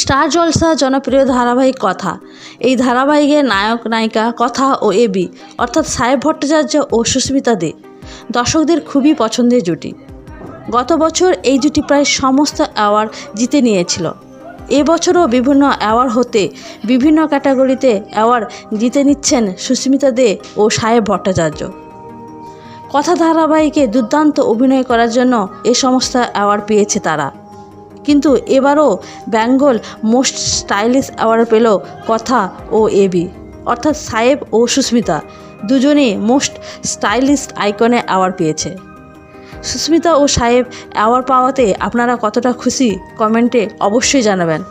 Star জলসা জনপ্রিয় ধারাবাহিক কথা। এই ধারাবাহিকের নায়ক নায়িকা কথা ও এবি অর্থাৎ সাহেব ভট্টাচার্য ও সুস্মিতা দে দর্শকদের খুবই পছন্দের জুটি। গত বছর এই জুটি প্রায় সমস্ত অ্যাওয়ার্ড জিতে নিয়েছিল। এবছরও বিভিন্ন অ্যাওয়ার্ড হতে বিভিন্ন ক্যাটাগরিতে অ্যাওয়ার্ড জিতে নিচ্ছেন সুস্মিতা দে ও সাহেব ভট্টাচার্য। কথা ধারাবাহিকে দুর্দান্ত অভিনয় করার জন্য এ সমস্ত অ্যাওয়ার্ড পেয়েছে তারা। কিন্তু এবারও বেঙ্গল মোস্ট স্টাইলিশ অ্যাওয়ার্ড পেল কথা ও এবি অর্থাৎ সাহেব ও সুস্মিতা দুজনেই মোস্ট স্টাইলিশ আইকনে অ্যাওয়ার্ড পেয়েছে। সুস্মিতা ও সাহেব অ্যাওয়ার্ড পাওয়াতে আপনারা কতটা খুশি কমেন্টে অবশ্যই জানাবেন।